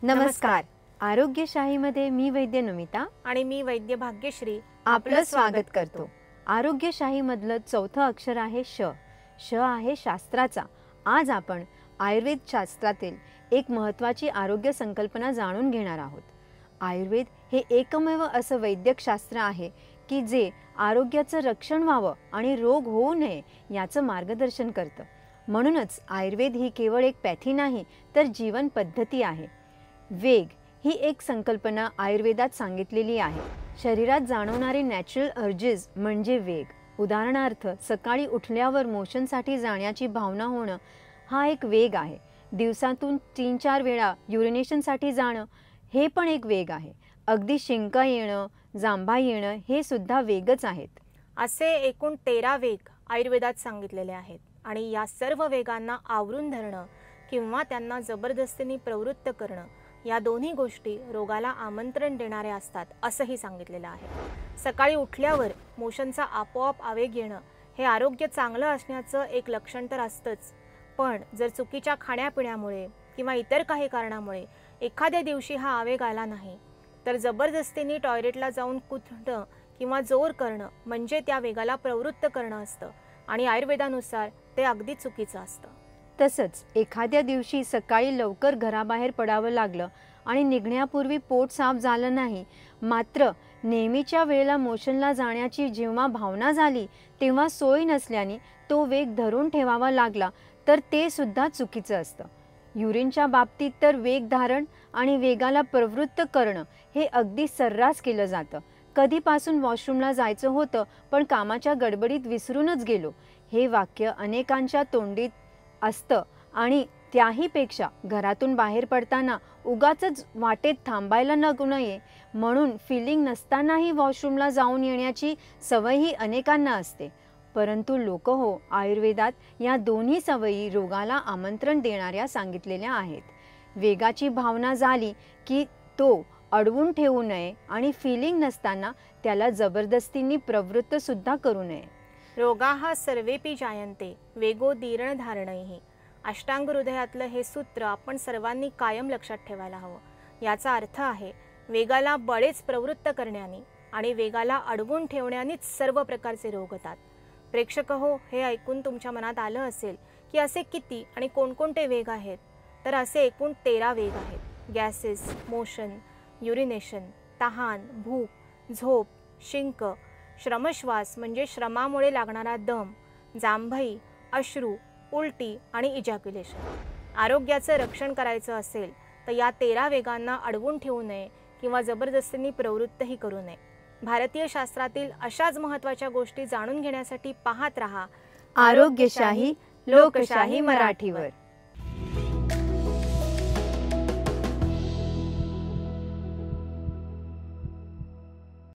नमस्कार. आरोग्यशाहीमध्ये मी वैद्य नमिता आणि मी वैद्य भाग्यश्री आपलं स्वागत करतो. आरोग्यशाहीमधलं चौथं अक्षर आहे श. श आहे शास्त्राचा. आज आपण आयुर्वेद शास्त्रातील एक महत्त्वाची आरोग्य संकल्पना जाणून घेणार आहोत. आयुर्वेद हे एकमेव असं वैद्यक शास्त्र आहे की जे आरोग्याचं रक्षण व्हावं आणि रोग होऊ नये याचं मार्गदर्शन करतं. म्हणूनच आयुर्वेद ही केवळ एक पॅथी नाही तर जीवन पद्धती आहे. वेग ही एक संकल्पना आयुर्वेदात सांगितलेली आहे. शरीरात जाणवणारे नॅचरल अर्जेस म्हणजे वेग. उदाहरणार्थ सकाळी उठल्यावर मोशनसाठी जाण्याची भावना होणं हा एक वेग आहे. दिवसातून 3-4 वेळा युरिनेशनसाठी जाणं हे पण एक वेग आहे. अगदी शिंका येणं, जांभा येणं हे सुद्धा वेगच आहेत. असे एकूण 13 वेग आयुर्वेदात सांगितलेले आहेत आणि या सर्व वेगांना आवरून धरणं किंवा त्यांना जबरदस्तीने प्रवृत्त करणं या दोन्ही गोष्टी रोगाला आमंत्रण देणाऱ्या असतात असंही सांगितलेलं आहे. सकाळी उठल्यावर मोशनचा आपोआप आवेग येणं हे आरोग्य चांगलं असण्याचं एक लक्षण तर असतंच, पण जर चुकीच्या खाण्यापिण्यामुळे किंवा इतर काही कारणामुळे एखाद्या दिवशी हा आवेग आला नाही तर जबरदस्तीने टॉयलेटला जाऊन कुथणं किंवा जोर करणं म्हणजे त्या वेगाला प्रवृत्त करणं असतं आणि आयुर्वेदानुसार ते अगदी चुकीचं असतं. तसंच एखाद्या दिवशी सकाळी लवकर घराबाहेर पडावं लागलं आणि निघण्यापूर्वी पोट साफ झालं नाही, मात्र नेहमीच्या वेळेला मोशनला जाण्याची जेव्हा भावना झाली तेव्हा सोय नसल्याने तो वेग धरून ठेवावा लागला तर ते सुद्धा चुकीचं असतं. युरिनच्या बाबतीत तर वेग धारण आणि वेगाला प्रवृत्त करणं हे अगदी सर्रास केलं जातं. कधीपासून वॉशरूमला जायचं होतं पण कामाच्या गडबडीत विसरूनच गेलो हे वाक्य अनेकांच्या तोंडीत असतं आणि त्याहीपेक्षा घरातून बाहेर पडताना उगाचच वाटेत थांबायला नये म्हणून फिलिंग नसतानाही वॉशरूमला जाऊन येण्याची सवयही अनेकांना असते. परंतु लोक आयुर्वेदात या दोन्ही सवयी रोगाला आमंत्रण देणाऱ्या सांगितलेल्या आहेत. वेगाची भावना झाली की तो अडवून ठेवू नये आणि फिलिंग नसताना त्याला जबरदस्तीने प्रवृत्त सुद्धा करू नये. रोगाः सर्वेपि जायन्ते वेगोदीर्ण धारणैः. अष्टांग हृदयातलं हे सूत्र आपण सर्वांनी कायम लक्षात ठेवायला हवं. याचा अर्थ आहे वेगाला बळेच प्रवृत्त करण्याने आणि वेगाला अडवून ठेवण्यानेच सर्व प्रकारचे रोग होतात. प्रेक्षक हो, हे ऐकून तुमच्या मनात आलं असेल की असे किती आणि कोणकोणते वेग आहेत. तर असे एकूण 13 वेग आहेत. गॅसेस, मोशन, युरिनेशन, तहान, भूक, झोप, शिंक, श्रमश्वास म्हणजे श्रमामुळे लागणारा दम, जांभई, अश्रू, उलटी आणि इजॅक्युलेशन. आरोग्याचं रक्षण करायचं असेल तर या 13 वेगांना अडवून ठेवू नये किंवा जबरदस्तीने प्रवृत्तही करू नये. भारतीय शास्त्रातील अशाच महत्त्वाच्या गोष्टी जाणून घेण्यासाठी पाहत रहा आरोग्यशाही लोकशाही मराठीवर.